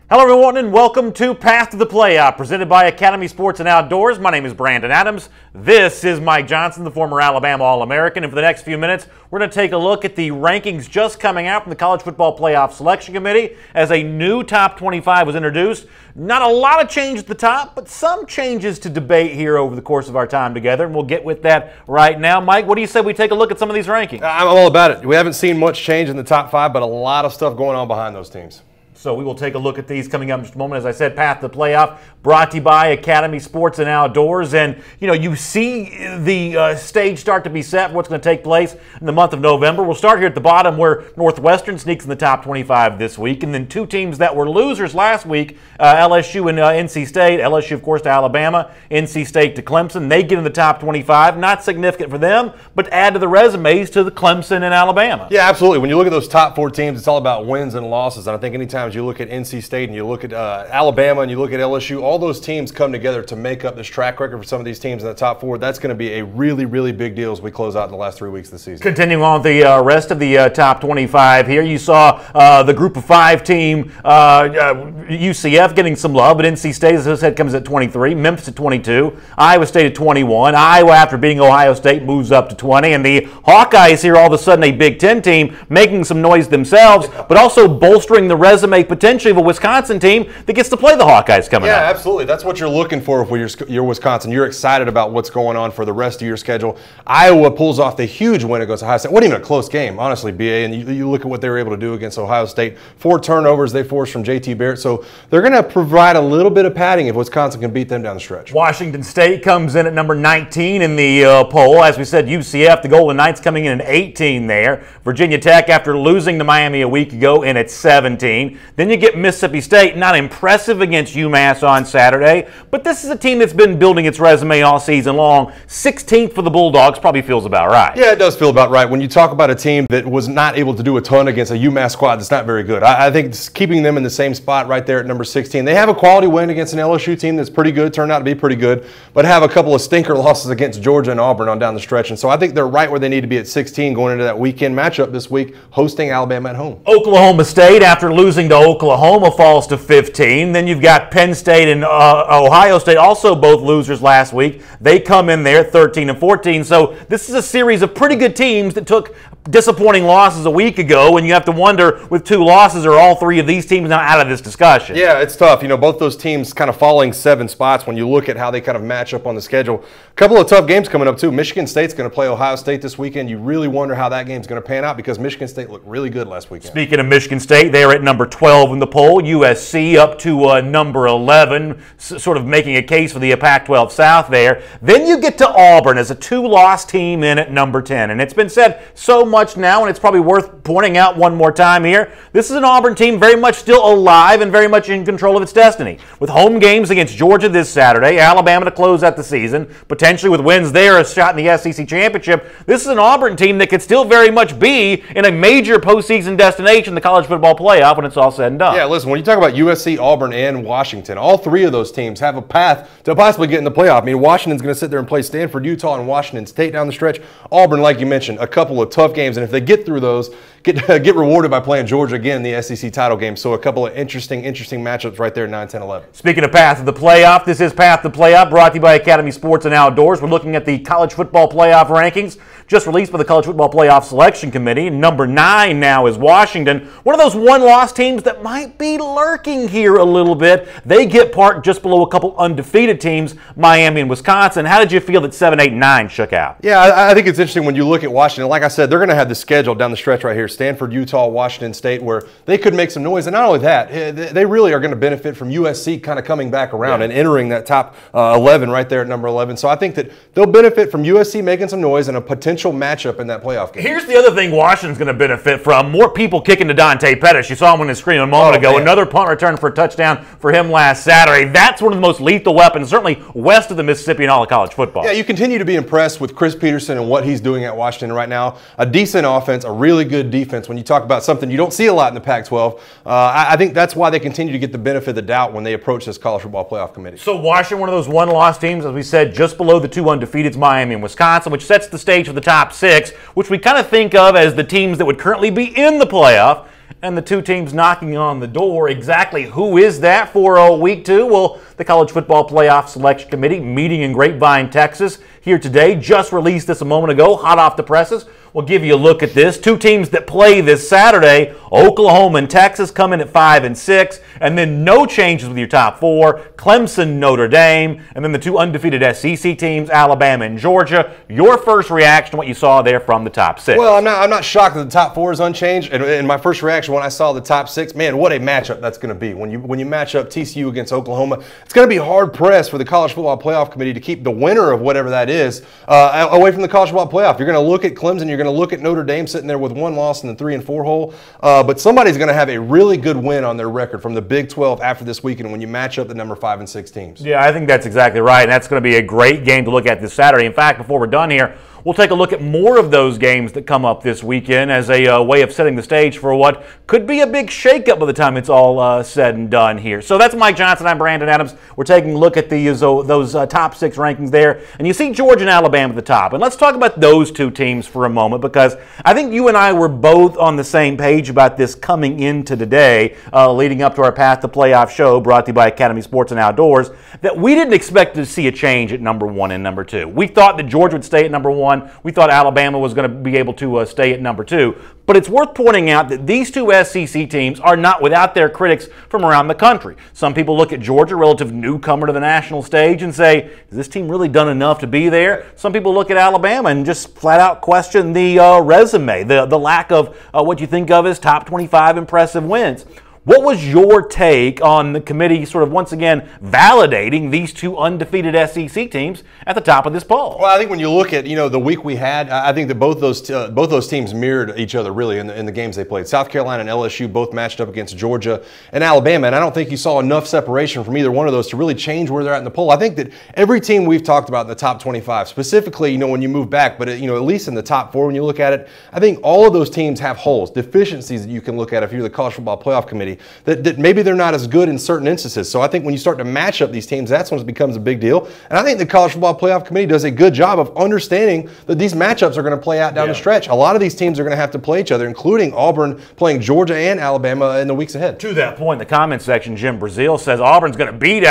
Hello everyone and welcome to Path to the Playoff, presented by Academy Sports and Outdoors. My name is Brandon Adams. This is Mike Johnson, the former Alabama All-American, and for the next few minutes, we're going to take a look at the rankings just coming out from the College Football Playoff Selection Committee as a new top 25 was introduced. Not a lot of change at the top, but some changes to debate here over the course of our time together, and we'll get with that right now. Mike, what do you say we take a look at some of these rankings? I'm all about it. We haven't seen much change in the top five, but a lot of stuff going on behind those teams. So we will take a look at these coming up in just a moment. As I said, Path to the Playoff, brought to you by Academy Sports and Outdoors. And, you know, you see the stage start to be set for what's going to take place in the month of November. We'll start here at the bottom where Northwestern sneaks in the top 25 this week. And then two teams that were losers last week, LSU and NC State. LSU, of course, to Alabama. NC State to Clemson. They get in the top 25. Not significant for them, but add to the resumes to the Clemson and Alabama. Yeah, absolutely. When you look at those top four teams, it's all about wins and losses. And I think anytime you look at NC State and you look at Alabama and you look at LSU, all those teams come together to make up this track record for some of these teams in the top four. That's going to be a really, really big deal as we close out in the last 3 weeks of the season. Continuing on with the rest of the top 25 here, you saw the group of five team UCF getting some love, but NC State, as I said, comes at 23, Memphis at 22, Iowa State at 21, Iowa, after beating Ohio State, moves up to 20, and the Hawkeyes here all of a sudden a Big Ten team making some noise themselves, but also bolstering the resume potentially of a Wisconsin team that gets to play the Hawkeyes coming up. Yeah, absolutely. That's what you're looking for you're Wisconsin. You're excited about what's going on for the rest of your schedule. Iowa pulls off the huge win against Ohio State. It wasn't even a close game, honestly, BA, and you look at what they were able to do against Ohio State. 4 turnovers they forced from JT Barrett, so they're going to provide a little bit of padding if Wisconsin can beat them down the stretch. Washington State comes in at number 19 in the poll. As we said, UCF, the Golden Knights, coming in at 18 there. Virginia Tech, after losing to Miami a week ago, in at 17. Then you get Mississippi State, not impressive against UMass on Saturday, but this is a team that's been building its resume all season long. 16th for the Bulldogs probably feels about right. Yeah, it does feel about right. When you talk about a team that was not able to do a ton against a UMass squad that's not very good, I think keeping them in the same spot right there at number 16. They have a quality win against an LSU team that's pretty good, turned out to be pretty good, but have a couple of stinker losses against Georgia and Auburn on down the stretch, and so I think they're right where they need to be at 16 going into that weekend matchup this week, hosting Alabama at home. Oklahoma State, after losing to Oklahoma, falls to 15. Then you've got Penn State and Ohio State, also both losers last week. They come in there 13 and 14. So this is a series of pretty good teams that took disappointing losses a week ago, and you have to wonder, with 2 losses, are all 3 of these teams now out of this discussion? Yeah, it's tough. You know, both those teams kind of falling 7 spots when you look at how they kind of match up on the schedule. A couple of tough games coming up, too. Michigan State's going to play Ohio State this weekend. You really wonder how that game's going to pan out because Michigan State looked really good last weekend. Speaking of Michigan State, they're at number 12 in the poll. USC up to number 11, sort of making a case for the Pac-12 South there. Then you get to Auburn as a 2-loss team in at number 10. And it's been said so much now, and it's probably worth pointing out one more time here. This is an Auburn team very much still alive and very much in control of its destiny. With home games against Georgia this Saturday, Alabama to close out the season, potentially with wins there, a shot in the SEC Championship. This is an Auburn team that could still very much be in a major postseason destination, the College Football Playoff, when it's all said and done. Yeah, listen, when you talk about USC, Auburn, and Washington, all 3 of those teams have a path to possibly get in the playoff. I mean, Washington's going to sit there and play Stanford, Utah, and Washington State down the stretch. Auburn, like you mentioned, a couple of tough games, and if they get through those, get rewarded by playing Georgia again in the SEC title game. So a couple of interesting matchups right there, 9, 10, 11. Speaking of Path to the Playoff, this is Path to the Playoff, brought to you by Academy Sports and Outdoors. We're looking at the College Football Playoff rankings, just released by the College Football Playoff Selection Committee. Number 9 now is Washington, one of those one-loss teams that might be lurking here a little bit. They get parked just below a couple undefeated teams, Miami and Wisconsin. How did you feel that 7, 8, 9 shook out? Yeah, I think it's interesting when you look at Washington. Like I said, they're going to have the schedule down the stretch right here, Stanford, Utah, Washington State, where they could make some noise. And not only that, they really are going to benefit from USC kind of coming back around and entering that top 11 right there at number 11. So I think that they'll benefit from USC making some noise and a potential matchup in that playoff game. Here's the other thing Washington's going to benefit from. More people kicking to Dante Pettis. You saw him on his screen a moment ago. Man. Another punt return for a touchdown for him last Saturday. That's one of the most lethal weapons, certainly west of the Mississippi in all of college football. Yeah, you continue to be impressed with Chris Peterson and what he's doing at Washington right now. A decent offense, a really good defense. When you talk about something you don't see a lot in the Pac-12, I think that's why they continue to get the benefit of the doubt when they approach this College Football Playoff Committee. So Washington, one of those one-loss teams, as we said, just below the 2 undefeateds, Miami and Wisconsin, which sets the stage for the top 6, which we kind of think of as the teams that would currently be in the playoff. and the two teams knocking on the door. Exactly who is that for week 2? Well, the College Football Playoff Selection Committee meeting in Grapevine, Texas here today. Just released this a moment ago, hot off the presses. We'll give you a look at this. Two teams that play this Saturday, Oklahoma and Texas, come in at 5 and 6, and then no changes with your top 4, Clemson, Notre Dame, and then the two undefeated SEC teams, Alabama and Georgia. Your first reaction to what you saw there from the top 6? Well, I'm not shocked that the top 4 is unchanged, and my first reaction when I saw the top 6, man, what a matchup that's going to be. When you match up TCU against Oklahoma, it's going to be hard pressed for the College Football Playoff Committee to keep the winner of whatever that is away from the College Football Playoff. You're going to look at Clemson, you're going to look at Notre Dame sitting there with 1 loss in the 3 and 4 hole, but somebody's going to have a really good win on their record from the Big 12 after this weekend when you match up the number 5 and 6 teams. Yeah, I think that's exactly right, and that's going to be a great game to look at this Saturday. In fact, before we're done here, we'll take a look at more of those games that come up this weekend as a way of setting the stage for what could be a big shakeup by the time it's all said and done here. So that's Mike Johnson. I'm Brandon Adams. We're taking a look at those top 6 rankings there. And you see Georgia and Alabama at the top. And let's talk about those two teams for a moment, because I think you and I were both on the same page about this coming into today, leading up to our Path to Playoff show brought to you by Academy Sports and Outdoors, that we didn't expect to see a change at number 1 and number 2. We thought that Georgia would stay at number 1. We thought Alabama was going to be able to stay at number 2. But it's worth pointing out that these two SEC teams are not without their critics from around the country. Some people look at Georgia, relative newcomer to the national stage, and say, has this team really done enough to be there? Some people look at Alabama and just flat out question the resume, the lack of what you think of as top 25 impressive wins. What was your take on the committee sort of once again validating these two undefeated SEC teams at the top of this poll? Well, I think when you look at the week we had, I think that both those teams mirrored each other really in the games they played. South Carolina and LSU both matched up against Georgia and Alabama, and I don't think you saw enough separation from either one of those to really change where they're at in the poll. I think that every team we've talked about in the top 25, specifically when you move back, but at least in the top 4 when you look at it, I think all of those teams have holes, deficiencies that you can look at if you're the College Football Playoff Committee. That maybe they're not as good in certain instances. So I think when you start to match up these teams, that's when it becomes a big deal. And I think the College Football Playoff Committee does a good job of understanding that these matchups are going to play out down the stretch. A lot of these teams are going to have to play each other, including Auburn playing Georgia and Alabama in the weeks ahead. To that point, in the comment section, Jim Brazil says Auburn's going to beat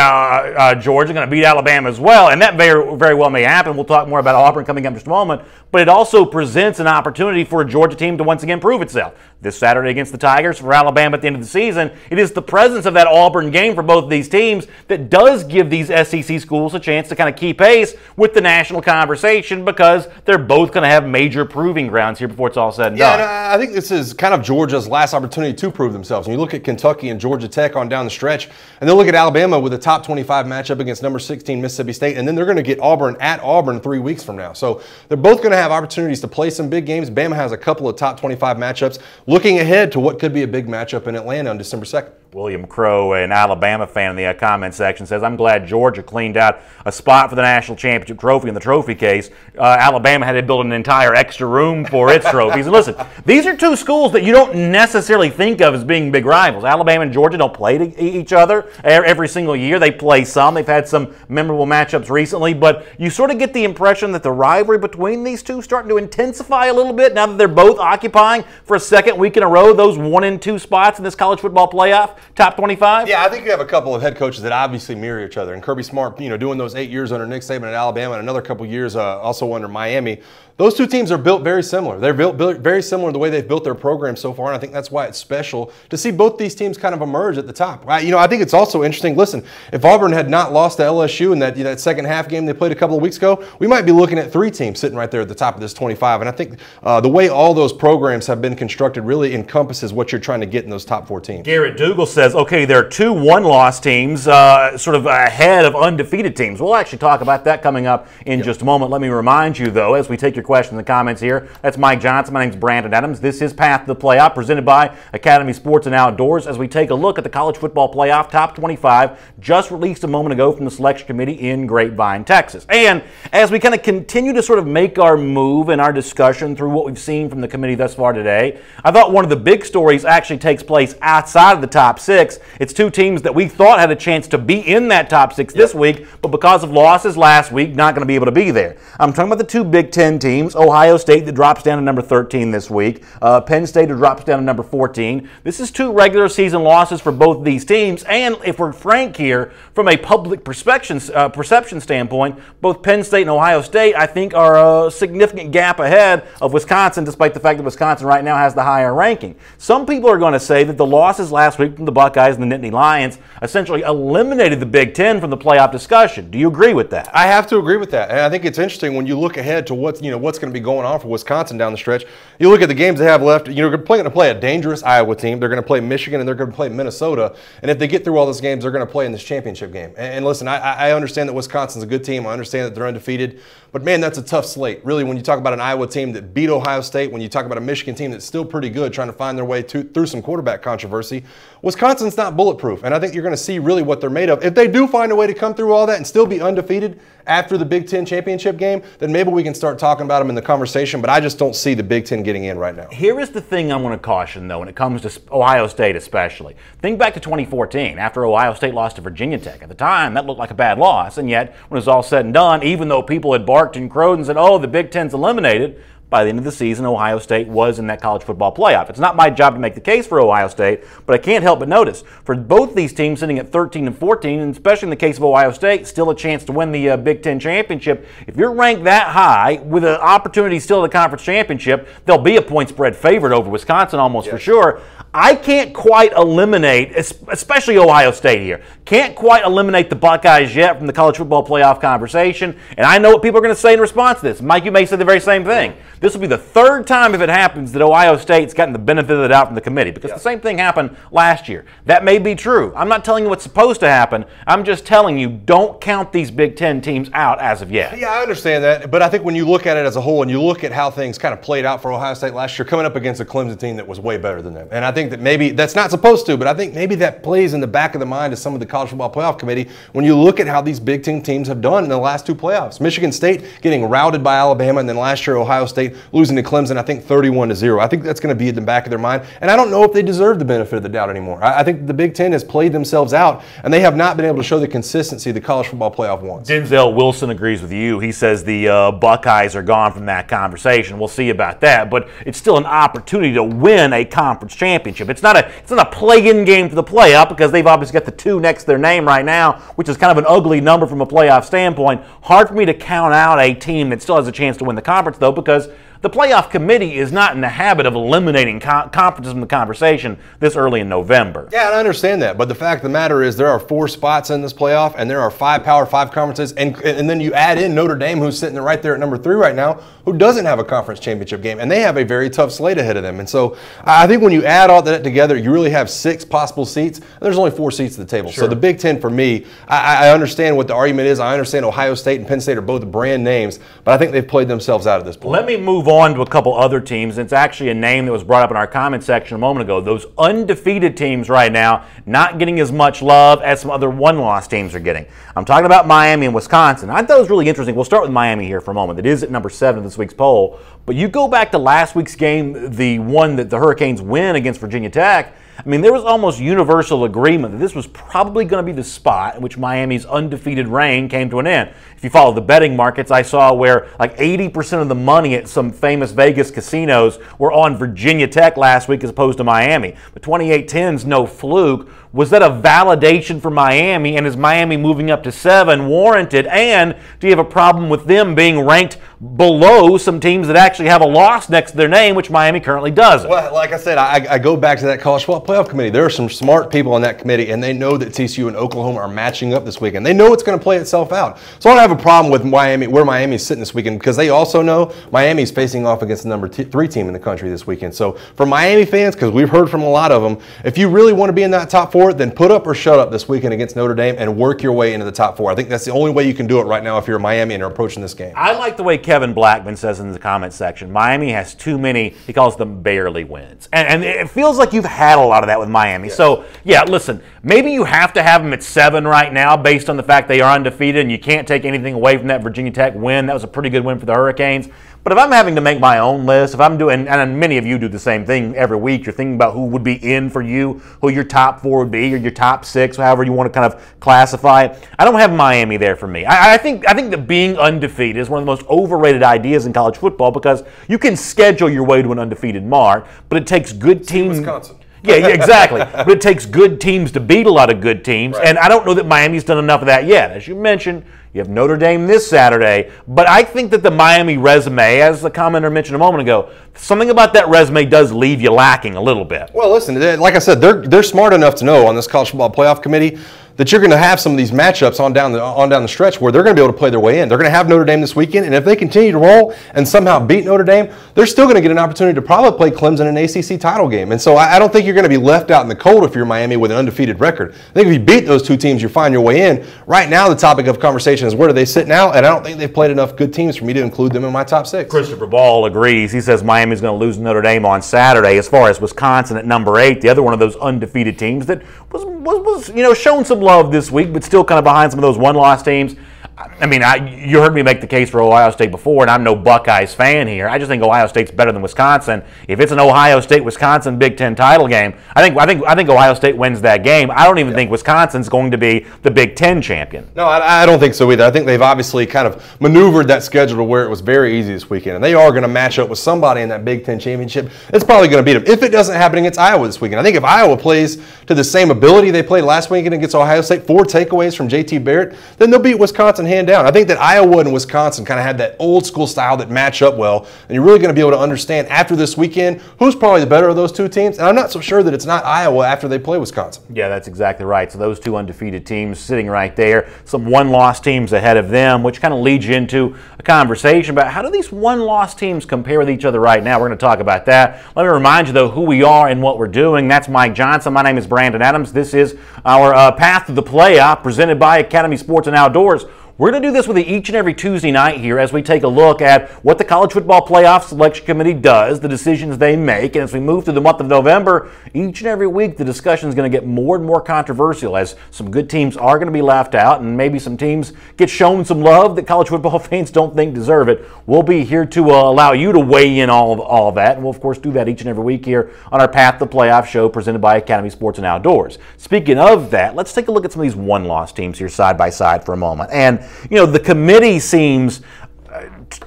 Georgia, going to beat Alabama as well, and that very, very well may happen. We'll talk more about Auburn coming up in just a moment, but it also presents an opportunity for a Georgia team to once again prove itself. This Saturday against the Tigers, for Alabama at the end of the season, it is the presence of that Auburn game for both of these teams that does give these SEC schools a chance to kind of keep pace with the national conversation, because they're both going to have major proving grounds here before it's all said and done. And I think this is kind of Georgia's last opportunity to prove themselves. When you look at Kentucky and Georgia Tech on down the stretch, and then look at Alabama with a top 25 matchup against number 16 Mississippi State, and then they're going to get Auburn at Auburn 3 weeks from now. So they're both going to have opportunities to play some big games. Bama has a couple of top 25 matchups. Looking ahead to what could be a big matchup in Atlanta on December 2nd. William Crow, an Alabama fan in the comment section, says, I'm glad Georgia cleaned out a spot for the national championship trophy in the trophy case. Alabama had to build an entire extra room for its trophies. And listen, these are two schools that you don't necessarily think of as being big rivals. Alabama and Georgia don't play each other every single year. They play some. They've had some memorable matchups recently, but you sort of get the impression that the rivalry between these two is starting to intensify a little bit now that they're both occupying for a second week in a row those 1 and 2 spots in this college football playoff. Top 25? Yeah, I think you have a couple of head coaches that obviously mirror each other. And Kirby Smart, doing those 8 years under Nick Saban at Alabama and another couple years also under Miami. Those two teams are built very similar. They're built very similar to the way they've built their program so far, and I think that's why it's special to see both these teams kind of emerge at the top. I think it's also interesting. Listen, if Auburn had not lost to LSU in that second half game they played a couple of weeks ago, we might be looking at 3 teams sitting right there at the top of this 25. And I think the way all those programs have been constructed really encompasses what you're trying to get in those top 4 teams. Garrett Dougal says, okay, there are 2 one-loss teams sort of ahead of undefeated teams. We'll actually talk about that coming up in just a moment. Let me remind you, though, as we take your questions and comments here, that's Mike Johnson. My name's Brandon Adams. This is Path to the Playoff, presented by Academy Sports and Outdoors, as we take a look at the College Football Playoff Top 25, just released a moment ago from the Selection Committee in Grapevine, Texas. And as we kind of continue to sort of make our move in our discussion through what we've seen from the committee thus far today, I thought one of the big stories actually takes place outside of the top 6. It's 2 teams that we thought had a chance to be in that top 6 this week, but because of losses last week, not going to be able to be there. I'm talking about the 2 Big Ten teams teams. Ohio State that drops down to number 13 this week. Penn State that drops down to number 14. This is 2 regular season losses for both these teams. And if we're frank here, from a public perception standpoint, both Penn State and Ohio State, I think, are a significant gap ahead of Wisconsin, despite the fact that Wisconsin right now has the higher ranking. Some people are going to say that the losses last week from the Buckeyes and the Nittany Lions essentially eliminated the Big Ten from the playoff discussion. Do you agree with that? I have to agree with that. And I think it's interesting when you look ahead to what's going to be going on for Wisconsin down the stretch. You look at the games they have left. They're going to play a dangerous Iowa team. They're going to play Michigan, and they're going to play Minnesota. And if they get through all those games, they're going to play in this championship game. And listen, I understand that Wisconsin's a good team. I understand that they're undefeated. But, man, that's a tough slate. Really, when you talk about an Iowa team that beat Ohio State, when you talk about a Michigan team that's still pretty good, trying to find their way through some quarterback controversy, Wisconsin's not bulletproof. And I think you're going to see really what they're made of. If they do find a way to come through all that and still be undefeated after the Big Ten championship game, then maybe we can start talking about them in the conversation. But I just don't see the Big Ten getting in right now. Here is the thing I want to caution, though, when it comes to Ohio State especially. Think back to 2014, after Ohio State lost to Virginia Tech. At the time, that looked like a bad loss. And yet, when it was all said and done, even though people had barked and crowed and said, oh, the Big Ten's eliminated, by the end of the season, Ohio State was in that college football playoff. It's not my job to make the case for Ohio State, but I can't help but notice, for both these teams sitting at 13 and 14, and especially in the case of Ohio State, still a chance to win the Big Ten championship. If you're ranked that high, with an opportunity still at the conference championship, there'll be a point spread favorite over Wisconsin almost for sure. I can't quite eliminate, especially Ohio State here, can't quite eliminate the Buckeyes yet from the college football playoff conversation. And I know what people are going to say in response to this. Mike, you may say the very same thing. This will be the 3rd time, if it happens, that Ohio State's gotten the benefit of the doubt from the committee, because the same thing happened last year. That may be true. I'm not telling you what's supposed to happen. I'm just telling you, don't count these Big Ten teams out as of yet. Yeah, I understand that. But I think when you look at it as a whole and you look at how things kind of played out for Ohio State last year, coming up against a Clemson team that was way better than them. And I think that maybe that's not supposed to, but I think maybe that plays in the back of the mind of some of the College Football Playoff Committee when you look at how these Big Ten teams have done in the last 2 playoffs. Michigan State getting routed by Alabama, and then last year Ohio State losing to Clemson, I think 31-0. I think that's going to be in the back of their mind. And I don't know if they deserve the benefit of the doubt anymore. I think the Big Ten has played themselves out, and they have not been able to show the consistency the College Football Playoff wants. Denzel Wilson agrees with you. He says the Buckeyes are gone from that conversation. We'll see about that, but it's still an opportunity to win a conference championship. It's not a play-in game for the playoff, because they've obviously got the 2 next to their name right now, which is kind of an ugly number from a playoff standpoint. Hard for me to count out a team that still has a chance to win the conference, though, because the playoff committee is not in the habit of eliminating conferences from the conversation this early in November. Yeah, and I understand that. But the fact of the matter is there are 4 spots in this playoff, and there are 5 Power 5 conferences. And then you add in Notre Dame, who's sitting right there at number 3 right now, who doesn't have a conference championship game. And they have a very tough slate ahead of them. And so I think when you add all that together, you really have 6 possible seats. And there's only 4 seats at the table. Sure. So the Big Ten, for me, I understand what the argument is. I understand Ohio State and Penn State are both brand names. But I think they've played themselves out at this point. Let me move on to a couple other teams. It's actually a name that was brought up in our comment section a moment ago. Those undefeated teams right now not getting as much love as some other one-loss teams are getting. I'm talking about Miami and Wisconsin. I thought it was really interesting. We'll start with Miami here for a moment. It is at number 7 of this week's poll. But you go back to last week's game, the one that the Hurricanes win against Virginia Tech. I mean, there was almost universal agreement that this was probably going to be the spot in which Miami's undefeated reign came to an end. If you follow the betting markets, I saw where like 80% of the money at some famous Vegas casinos were on Virginia Tech last week as opposed to Miami. But 28-10's no fluke. Was that a validation for Miami? And is Miami moving up to 7 warranted? And do you have a problem with them being ranked below some teams that actually have a loss next to their name, which Miami currently doesn't? Well, like I said, I go back to that College Football Playoff Committee. There are some smart people on that committee, and they know that TCU and Oklahoma are matching up this weekend. They know it's going to play itself out. So I don't have a problem with Miami, where Miami's sitting this weekend, because they also know Miami's facing off against the number 3 team in the country this weekend. So for Miami fans, because we've heard from a lot of them, if you really want to be in that top 4, then put up or shut up this weekend against Notre Dame and work your way into the top 4. I think that's the only way you can do it right now if you're Miami and are approaching this game. I like the way Kevin Blackman says in the comment section, Miami has too many, he calls them barely wins. And it feels like you've had a lot of that with Miami. Yes. So, yeah, listen, maybe you have to have them at 7 right now based on the fact they are undefeated and you can't take anything away from that Virginia Tech win. That was a pretty good win for the Hurricanes. But if I'm having to make my own list, if I'm doing, and many of you do the same thing every week, you're thinking about who would be in for you, who your top 4 would be, or your top 6, however you want to kind of classify it. I don't have Miami there for me. I think that being undefeated is one of the most overrated ideas in college football because you can schedule your way to an undefeated mark, but it takes good teams. Wisconsin. Yeah, exactly. But it takes good teams to beat a lot of good teams, right. And I don't know that Miami's done enough of that yet. As you mentioned, you have Notre Dame this Saturday, but I think that the Miami resume, as the commenter mentioned a moment ago, something about that resume does leave you lacking a little bit. Well, listen, like I said, they're smart enough to know on this college football playoff committee that you're going to have some of these matchups on down the stretch where they're going to be able to play their way in. They're going to have Notre Dame this weekend, and if they continue to roll and somehow beat Notre Dame, they're still going to get an opportunity to probably play Clemson in an ACC title game. And so I don't think you're going to be left out in the cold if you're Miami with an undefeated record. I think if you beat those 2 teams, you find your way in. Right now, the topic of conversation is where do they sit now, and I don't think they've played enough good teams for me to include them in my top 6. Christopher Ball agrees. He says Miami's going to lose Notre Dame on Saturday. As far as Wisconsin at number 8, the other one of those undefeated teams that was shown some love this week, but still kind of behind some of those one-loss teams. I mean, you heard me make the case for Ohio State before, and I'm no Buckeyes fan here. I just think Ohio State's better than Wisconsin. If it's an Ohio State-Wisconsin Big Ten title game, I think Ohio State wins that game. I don't even think Wisconsin's going to be the Big Ten champion. No, I don't think so either. I think they've obviously kind of maneuvered that schedule to where it was very easy this weekend, and they are going to match up with somebody in that Big Ten championship. It's probably going to beat them. If it doesn't happen against Iowa this weekend, I think if Iowa plays to the same ability they played last weekend against Ohio State, 4 takeaways from JT Barrett, then they'll beat Wisconsin hand down. I think that Iowa and Wisconsin kind of had that old school style that match up well, and you're really going to be able to understand after this weekend who's probably the better of those 2 teams, and I'm not so sure that it's not Iowa after they play Wisconsin. Yeah, that's exactly right. So those 2 undefeated teams sitting right there, some one-loss teams ahead of them, which kind of leads you into a conversation about how do these one-loss teams compare with each other right now. We're going to talk about that. Let me remind you, though, who we are and what we're doing. That's Mike Johnson. My name is Brandon Adams. This is our Path to the Playoff presented by Academy Sports and Outdoors. We're going to do this with you each and every Tuesday night here as we take a look at what the College Football Playoff Selection Committee does, the decisions they make, and as we move through the month of November, each and every week the discussion is going to get more and more controversial as some good teams are going to be left out and maybe some teams get shown some love that college football fans don't think deserve it. We'll be here to allow you to weigh in all of that, and we'll of course do that each and every week here on our Path to the Playoff show presented by Academy Sports and Outdoors. Speaking of that, let's take a look at some of these one-loss teams here side by side for a moment. And the committee seems,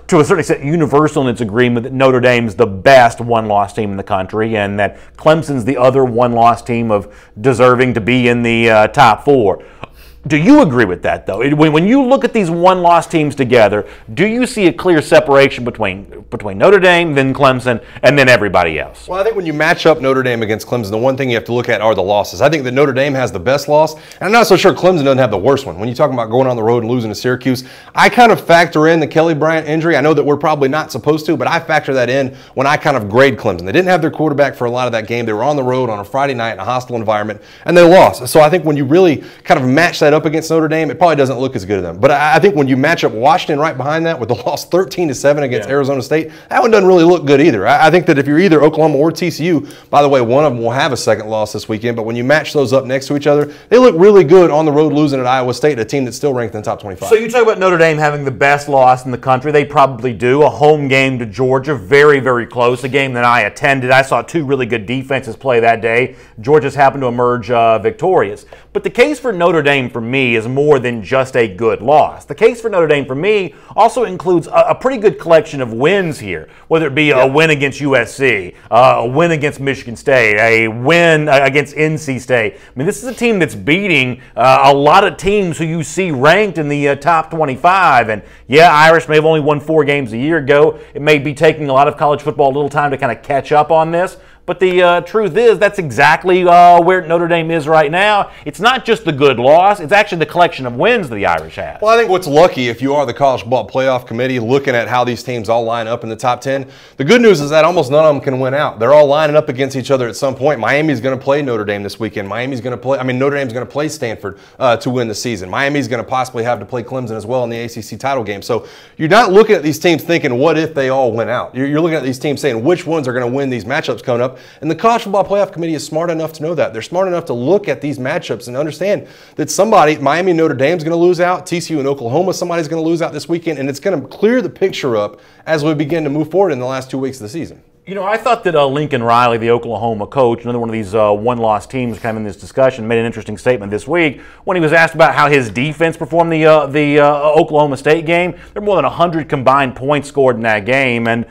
to a certain extent, universal in its agreement that Notre Dame's the best one-loss team in the country and that Clemson's the other one-loss team of deserving to be in the top 4. Do you agree with that, though? When you look at these one-loss teams together, do you see a clear separation between Notre Dame, then Clemson, and then everybody else? Well, I think when you match up Notre Dame against Clemson, the one thing you have to look at are the losses. I think that Notre Dame has the best loss, and I'm not so sure Clemson doesn't have the worst one. When you talk about going on the road and losing to Syracuse, I kind of factor in the Kelly Bryant injury. I know that we're probably not supposed to, but I factor that in when I kind of grade Clemson. They didn't have their quarterback for a lot of that game. They were on the road on a Friday night in a hostile environment, and they lost. So I think when you really kind of match that up against Notre Dame, it probably doesn't look as good to them. But I think when you match up Washington right behind that with the loss 13-7 against Arizona State, that one doesn't really look good either. I think that if you're either Oklahoma or TCU, by the way, one of them will have a second loss this weekend, but when you match those up next to each other, they look really good on the road losing at Iowa State, a team that's still ranked in the top 25. So you talk about Notre Dame having the best loss in the country. They probably do. A home game to Georgia, very, very close. A game that I attended. I saw 2 really good defenses play that day. Georgia's happened to emerge victorious. But the case for Notre Dame for me is more than just a good loss. The case for Notre Dame for me also includes a pretty good collection of wins here, whether it be a win against USC, a win against Michigan State, a win against NC State. I mean, this is a team that's beating a lot of teams who you see ranked in the top 25. And yeah, Irish may have only won 4 games a year ago. It may be taking a lot of college football a little time to kind of catch up on this. But the truth is that's exactly where Notre Dame is right now. It's not just the good loss. It's actually the collection of wins that the Irish have. Well, I think what's lucky if you are the College Football Playoff Committee looking at how these teams all line up in the top 10, the good news is that almost none of them can win out. They're all lining up against each other at some point. Miami's going to play Notre Dame this weekend. Notre Dame's going to play Stanford to win the season. Miami's going to possibly have to play Clemson as well in the ACC title game. So you're not looking at these teams thinking, what if they all win out? You're looking at these teams saying, which ones are going to win these matchups coming up? up. And the College Football Playoff Committee is smart enough to know that. They're smart enough to look at these matchups and understand that somebody, Miami and Notre Dame's going to lose out, TCU and Oklahoma, somebody's going to lose out this weekend, and it's going to clear the picture up as we begin to move forward in the last 2 weeks of the season. You know, I thought that Lincoln Riley, the Oklahoma coach, another one of these one-loss teams kind of in this discussion, made an interesting statement this week when he was asked about how his defense performed the Oklahoma State game. There were more than 100 combined points scored in that game. And,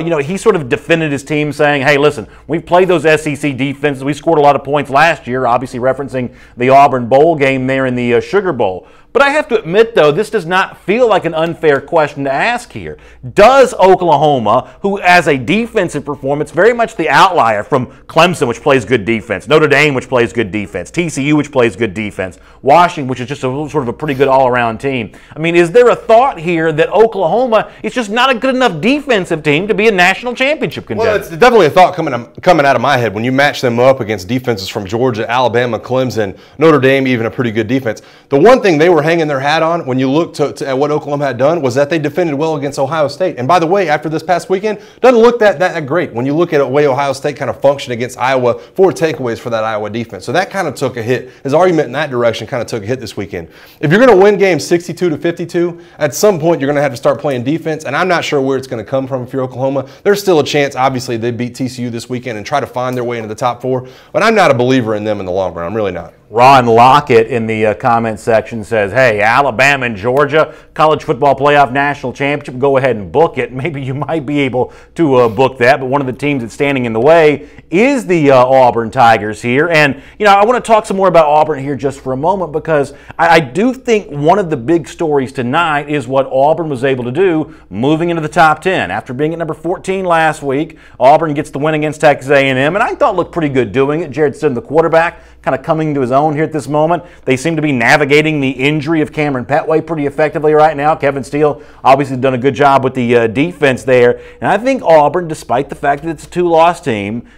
you know, he sort of defended his team saying, hey, listen, we've played those SEC defenses. We scored a lot of points last year, obviously referencing the Auburn Bowl game there in the Sugar Bowl. But I have to admit, though, this does not feel like an unfair question to ask here. Does Oklahoma, who as a defensive performance, very much the outlier from Clemson, which plays good defense, Notre Dame, which plays good defense, TCU, which plays good defense, Washington, which is just a sort of a pretty good all-around team. I mean, is there a thought here that Oklahoma is just not a good enough defensive team to be a national championship contender? Well, it's definitely a thought coming out of my head when you match them up against defenses from Georgia, Alabama, Clemson, Notre Dame, even a pretty good defense. The one thing they were hanging their hat on when you look at what Oklahoma had done was that they defended well against Ohio State. And by the way, after this past weekend, doesn't look that great when you look at the way Ohio State kind of functioned against Iowa. 4 takeaways for that Iowa defense. So that kind of took a hit. His argument in that direction kind of took a hit this weekend. If you're going to win games 62-52, at some point you're going to have to start playing defense, and I'm not sure where it's going to come from if you're Oklahoma. There's still a chance, obviously, they beat TCU this weekend and try to find their way into the top 4, but I'm not a believer in them in the long run. I'm really not. Ron Lockett in the comment section says, hey, Alabama and Georgia, college football playoff national championship, go ahead and book it. Maybe you might be able to book that, but one of the teams that's standing in the way is the Auburn Tigers here. And, you know, I want to talk some more about Auburn here just for a moment because I do think one of the big stories tonight is what Auburn was able to do moving into the top 10. After being at number 14 last week, Auburn gets the win against Texas A&M, and I thought looked pretty good doing it. Jared Stidham, the quarterback, kind of coming to his own here at this moment. They seem to be navigating the injury of Cameron Petway pretty effectively right now. Kevin Steele obviously done a good job with the defense there. And I think Auburn, despite the fact that it's a 2-loss team,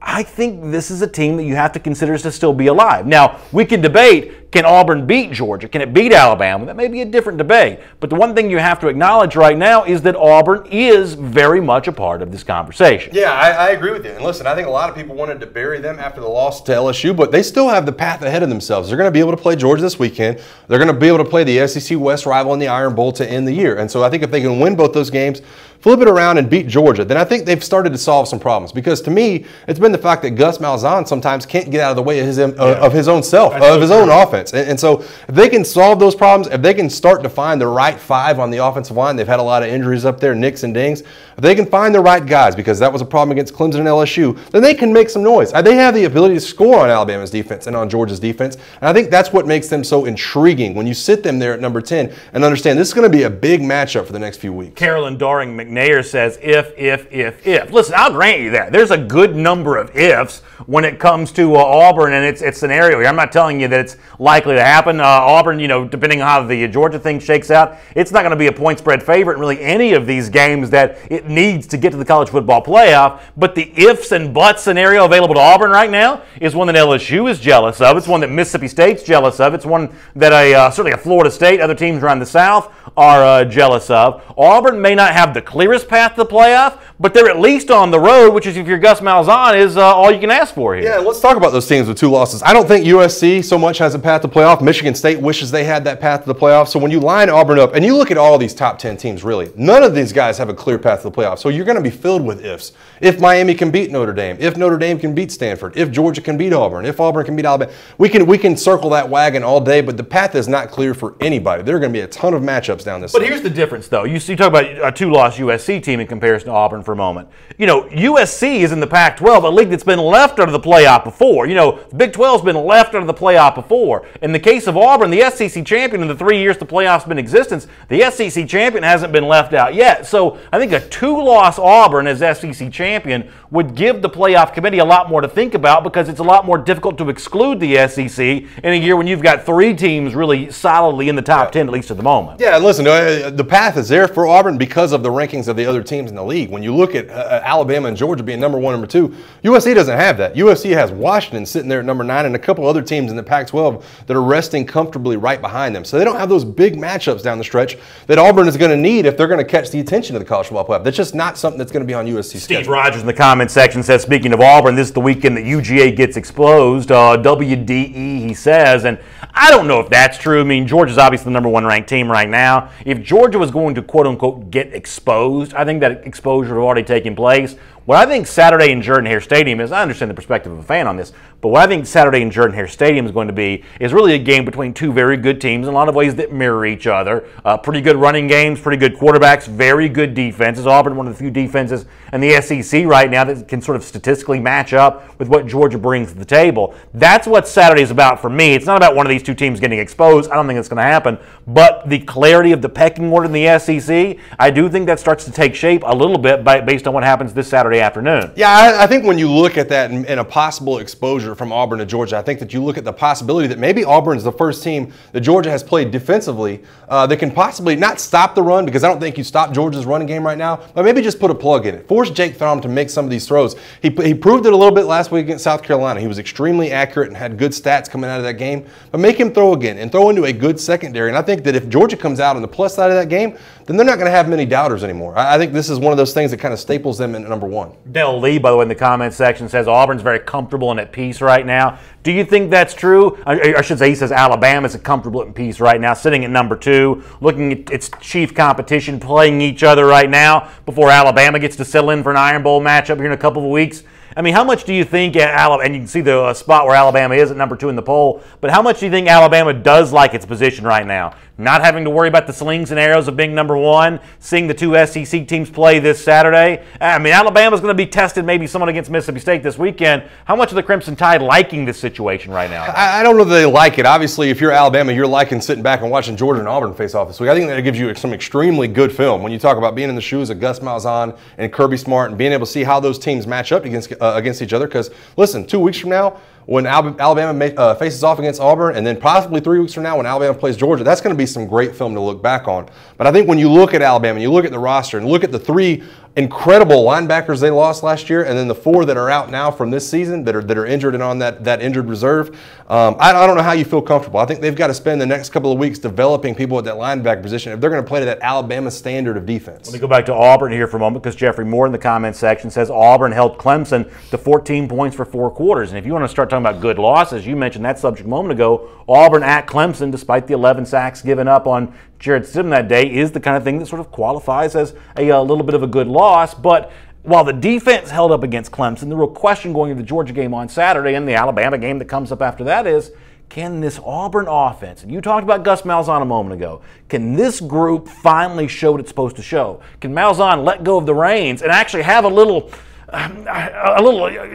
I think this is a team that you have to consider to still be alive. Now, we can debate, can Auburn beat Georgia? Can it beat Alabama? That may be a different debate. But the one thing you have to acknowledge right now is that Auburn is very much a part of this conversation. Yeah, I agree with you. And listen, I think a lot of people wanted to bury them after the loss to LSU, but they still have the path ahead of themselves. They're going to be able to play Georgia this weekend. They're going to be able to play the SEC West rival in the Iron Bowl to end the year. And so I think if they can win both those games, flip it around and beat Georgia, then I think they've started to solve some problems. Because to me, it's been the fact that Gus Malzahn sometimes can't get out of the way of his own self, of his own offense. And so if they can solve those problems, if they can start to find the right 5 on the offensive line, they've had a lot of injuries up there, nicks and dings. If they can find the right guys, because that was a problem against Clemson and LSU, then they can make some noise. They have the ability to score on Alabama's defense and on Georgia's defense. And I think that's what makes them so intriguing when you sit them there at number 10 and understand this is going to be a big matchup for the next few weeks. Carolyn Doring McNair says, if. Listen, I'll grant you that. There's a good number of ifs when it comes to Auburn and its scenario here. I'm not telling you that it's likely to happen. Auburn, you know, depending on how the Georgia thing shakes out, it's not going to be a point spread favorite in really any of these games that it needs to get to the college football playoff. But the ifs and buts scenario available to Auburn right now is one that LSU is jealous of. It's one that Mississippi State's jealous of. It's one that certainly a Florida State, other teams around the South are jealous of. Auburn may not have the clearest path to the playoff, but they're at least on the road, which is, if you're Gus Malzahn, is all you can ask for here. Yeah, let's talk about those teams with 2 losses. I don't think USC so much has a path to playoff. Michigan State wishes they had that path to the playoff. So when you line Auburn up, and you look at all these top 10 teams, really, none of these guys have a clear path to the playoff. So you're going to be filled with ifs. If Miami can beat Notre Dame, if Notre Dame can beat Stanford, if Georgia can beat Auburn, if Auburn can beat Alabama, we can circle that wagon all day, but the path is not clear for anybody. There are going to be a ton of matchups down this. But here's the difference, though. You talk about a 2-loss USC team in comparison to Auburn for a moment. You know, USC is in the Pac-12, a league that's been left out of the playoff before. You know, the Big 12's been left out of the playoff before. In the case of Auburn, the SEC champion in the 3 years the playoff's been in existence, the SEC champion hasn't been left out yet. So I think a 2-loss Auburn as SEC champion would give the playoff committee a lot more to think about, because it's a lot more difficult to exclude the SEC in a year when you've got 3 teams really solidly in the top 10, at least at the moment. Yeah, listen, the path is there for Auburn because of the rankings of the other teams in the league. When you look at Alabama and Georgia being number 1 and number 2, USC doesn't have that. USC has Washington sitting there at number 9 and a couple other teams in the Pac-12 that are resting comfortably right behind them. So they don't have those big matchups down the stretch that Auburn is going to need if they're going to catch the attention of the college football playoff. That's just not something that's going to be on USC's schedule. Steve Rogers in the comments comment section says, speaking of Auburn, this is the weekend that UGA gets exposed. WDE, he says. And I don't know if that's true. I mean, Georgia's obviously the number 1 ranked team right now. If Georgia was going to, quote-unquote, get exposed, I think that exposure would have already taken place. What I think Saturday in Jordan-Hare Stadium is, I understand the perspective of a fan on this, but what I think Saturday in Jordan-Hare Stadium is going to be is really a game between two very good teams in a lot of ways that mirror each other. Pretty good running games, pretty good quarterbacks, very good defenses. Auburn, one of the few defenses in the SEC right now that can sort of statistically match up with what Georgia brings to the table. That's what Saturday is about for me. It's not about one of these two teams getting exposed. I don't think it's going to happen. But the clarity of the pecking order in the SEC, I do think that starts to take shape a little bit based on what happens this Saturday afternoon. Yeah, I think when you look at that and a possible exposure from Auburn to Georgia, I think that you look at the possibility that maybe Auburn's the first team that Georgia has played defensively that can possibly not stop the run, because I don't think you stop Georgia's running game right now, but maybe just put a plug in it. Force Jake Fromm to make some of these throws. He proved it a little bit last week against South Carolina. He was extremely accurate and had good stats coming out of that game, but make him throw again and throw into a good secondary. And I think that if Georgia comes out on the plus side of that game, then they're not going to have many doubters anymore. I think this is one of those things that kind of staples them in number 1. Dell Lee, by the way, in the comments section says Auburn's very comfortable and at peace right now. Do you think that's true? I should say he says Alabama's comfortable and at peace right now, sitting at number 2, looking at its chief competition, playing each other right now before Alabama gets to settle in for an Iron Bowl matchup here in a couple of weeks. I mean, how much do you think Alabama, and you can see the spot where Alabama is at number 2 in the poll, but how much do you think Alabama does like its position right now? Not having to worry about the slings and arrows of being number 1, seeing the two SEC teams play this Saturday. I mean, Alabama's going to be tested maybe someone against Mississippi State this weekend. How much of the Crimson Tide liking this situation right now? I don't know that they like it. Obviously, if you're Alabama, you're liking sitting back and watching Georgia and Auburn face off this week. I think that gives you some extremely good film when you talk about being in the shoes of Gus Malzahn and Kirby Smart and being able to see how those teams match up against each other. Because, listen, 2 weeks from now, when Alabama faces off against Auburn, and then possibly 3 weeks from now when Alabama plays Georgia, that's going to be some great film to look back on. But I think when you look at Alabama, and you look at the roster, and look at the 3 incredible linebackers they lost last year, and then the 4 that are out now from this season that are injured and on that injured reserve, I don't know how you feel comfortable. I think they've got to spend the next couple of weeks developing people at that linebacker position if they're going to play to that Alabama standard of defense. Let me go back to Auburn here for a moment, because Jeffrey Moore in the comments section says Auburn held Clemson to 14 points for 4 quarters. And if you want to start talking about good losses, you mentioned that subject a moment ago, Auburn at Clemson, despite the 11 sacks given up on Jarrett Stidham that day, is the kind of thing that sort of qualifies as a little bit of a good loss. But while the defense held up against Clemson, the real question going into the Georgia game on Saturday and the Alabama game that comes up after that is, can this Auburn offense, and you talked about Gus Malzahn a moment ago, can this group finally show what it's supposed to show? Can Malzahn let go of the reins and actually have a little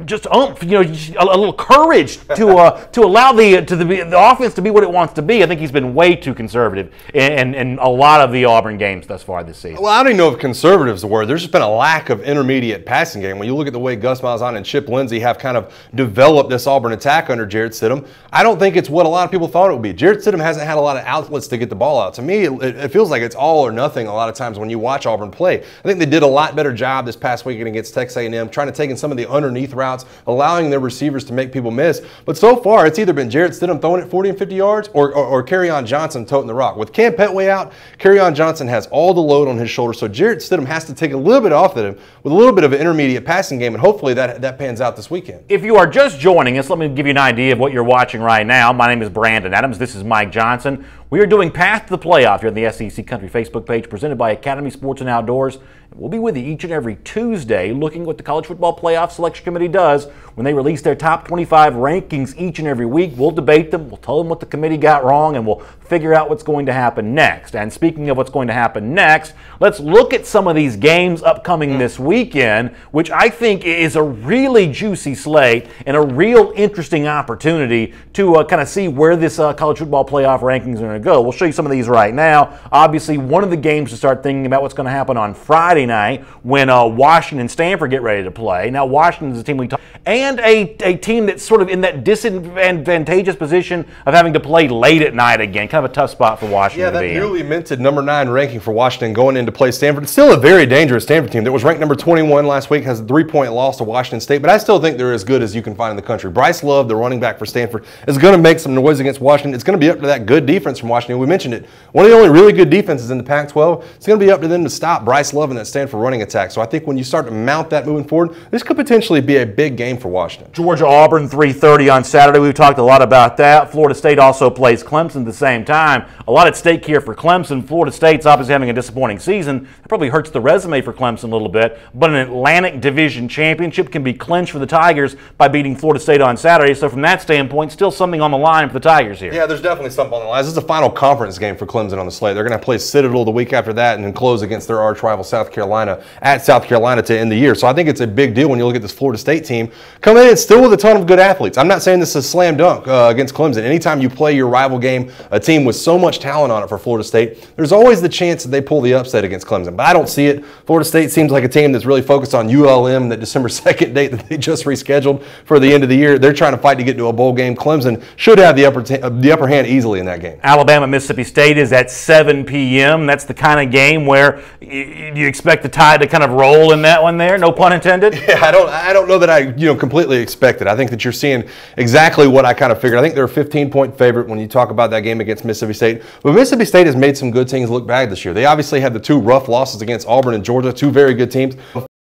just oomph, a little courage to allow the offense to be what it wants to be? I think he's been way too conservative in a lot of the Auburn games thus far this season. Well, I don't even know if conservative is the word. There's just been a lack of intermediate passing game. When you look at the way Gus Malzahn and Chip Lindsey have kind of developed this Auburn attack under Jarrett Stidham, I don't think it's what a lot of people thought it would be. Jarrett Stidham hasn't had a lot of outlets to get the ball out. To me, it feels like it's all or nothing a lot of times when you watch Auburn play. I think they did a lot better job this past weekend against Texas A&M, trying to take in some of the underneath routes, allowing their receivers to make people miss. But so far, it's either been Jarrett Stidham throwing it 40 and 50 yards or Kerryon Johnson toting the rock. With Cam Petway out, Kerryon Johnson has all the load on his shoulders, so Jarrett Stidham has to take a little bit off of him with a little bit of an intermediate passing game, and hopefully that pans out this weekend. If you are just joining us, let me give you an idea of what you're watching right now. My name is Brandon Adams. This is Mike Johnson. We are doing Path to the Playoff here on the SEC Country Facebook page, presented by Academy Sports and Outdoors. We'll be with you each and every Tuesday looking at what the College Football Playoff Selection Committee does when they release their top 25 rankings each and every week. We'll debate them, we'll tell them what the committee got wrong, and we'll figure out what's going to happen next. And speaking of what's going to happen next, let's look at some of these games upcoming this weekend, which I think is a really juicy slate and a real interesting opportunity to kind of see where this College Football Playoff rankings are going to go. We'll show you some of these right now. Obviously, one of the games to start thinking about what's going to happen on Friday night when Washington and Stanford get ready to play. Now, Washington is a team we talk, and a team that's sort of in that disadvantageous position of having to play late at night again. Kind of a tough spot for Washington to be in. Yeah, that newly minted number 9 ranking for Washington going into play Stanford. It's still a very dangerous Stanford team that was ranked number 21 last week, has a 3-point loss to Washington State, but I still think they're as good as you can find in the country. Bryce Love, the running back for Stanford, is going to make some noise against Washington. It's going to be up to that good defense from Washington. We mentioned it. One of the only really good defenses in the Pac-12. It's going to be up to them to stop Bryce Love and that Stanford running attack. So I think when you start to mount that moving forward, this could potentially be a big game for Washington. Georgia-Auburn, 3:30 on Saturday. We've talked a lot about that. Florida State also plays Clemson at the same time. A lot at stake here for Clemson. Florida State's obviously having a disappointing season. It probably hurts the resume for Clemson a little bit, but an Atlantic Division championship can be clinched for the Tigers by beating Florida State on Saturday. So from that standpoint, still something on the line for the Tigers here. Yeah, there's definitely something on the line. This is the final conference game for Clemson on the slate. They're going to play Citadel the week after that and then close against their arch rival South Carolina at South Carolina to end the year. So I think it's a big deal when you look at this Florida State team coming in still with a ton of good athletes. I'm not saying this is a slam dunk against Clemson. Anytime you play your rival game, a team with so much talent on it for Florida State, there's always the chance that they pull the upset against Clemson. But I don't see it. Florida State seems like a team that's really focused on ULM, that December 2nd date that they just rescheduled for the end of the year. They're trying to fight to get to a bowl game. Clemson should have the upper hand easily in that game. Alabama, Mississippi State is at 7 p.m. That's the kind of game where you expect the Tide to kind of roll in that one there, no pun intended? Yeah, I don't know that I completely expect it. I think that you're seeing exactly what I kind of figured. I think they're a 15-point favorite when you talk about that game against Mississippi State. But Mississippi State has made some good teams look bad this year. They obviously had the two rough losses against Auburn and Georgia, two very good teams.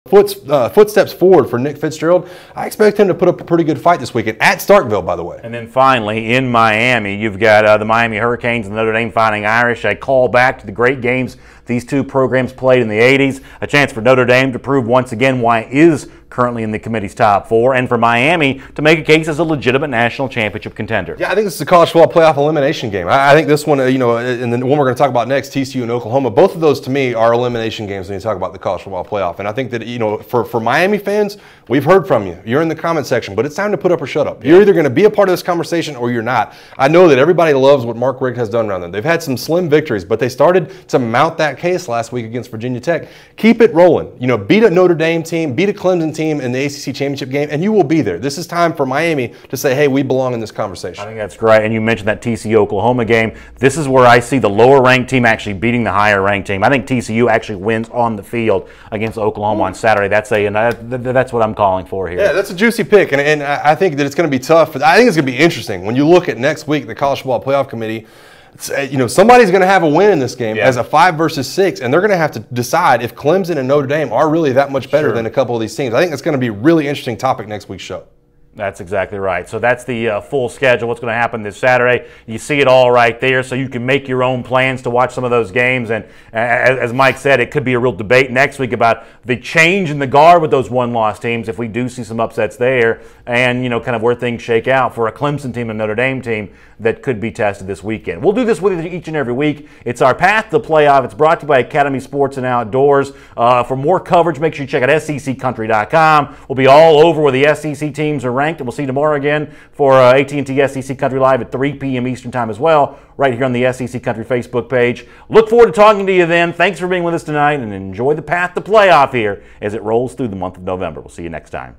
Footsteps forward for Nick Fitzgerald. I expect him to put up a pretty good fight this weekend at Starkville, by the way. And then finally, in Miami, you've got the Miami Hurricanes and the Notre Dame Fighting Irish. A call back to the great games these two programs played in the 80s. A chance for Notre Dame to prove once again why it is currently in the committee's top four, and for Miami to make a case as a legitimate national championship contender. Yeah, I think this is a college football playoff elimination game. I think this one, and the one we're going to talk about next, TCU and Oklahoma, both of those to me are elimination games when you talk about the college football playoff. And I think that, for Miami fans, we've heard from you. You're in the comment section, but it's time to put up or shut up. You're either going to be a part of this conversation or you're not. I know that everybody loves what Mark Richt has done around them. They've had some slim victories, but they started to mount that case last week against Virginia Tech. Keep it rolling. Beat a Notre Dame team, beat a Clemson team in the ACC championship game, and you will be there. This is time for Miami to say, hey, we belong in this conversation. I think that's great. And you mentioned that TCU Oklahoma game. This is where I see the lower ranked team actually beating the higher ranked team. I think TCU actually wins on the field against Oklahoma on Saturday. That's what I'm calling for here. Yeah, that's a juicy pick, and I think that it's going to be tough. I think it's going to be interesting when you look at next week, the College Football Playoff Committee. Somebody's going to have a win in this game as a 5 versus 6, and they're going to have to decide if Clemson and Notre Dame are really that much better than a couple of these teams. I think that's going to be a really interesting topic next week's show. That's exactly right. So that's the full schedule, what's going to happen this Saturday. You see it all right there, so you can make your own plans to watch some of those games. And as Mike said, it could be a real debate next week about the change in the guard with those one-loss teams if we do see some upsets there, and kind of where things shake out for a Clemson team and Notre Dame team that could be tested this weekend. We'll do this with you each and every week. It's our Path to the Playoff. It's brought to you by Academy Sports and Outdoors. For more coverage, make sure you check out SECCountry.com. We'll be all over where the SEC teams are ranked, and we'll see you tomorrow again for AT&T SEC Country Live at 3 p.m. Eastern Time as well, right here on the SEC Country Facebook page. Look forward to talking to you then. Thanks for being with us tonight, and enjoy the Path to Playoff here as it rolls through the month of November. We'll see you next time.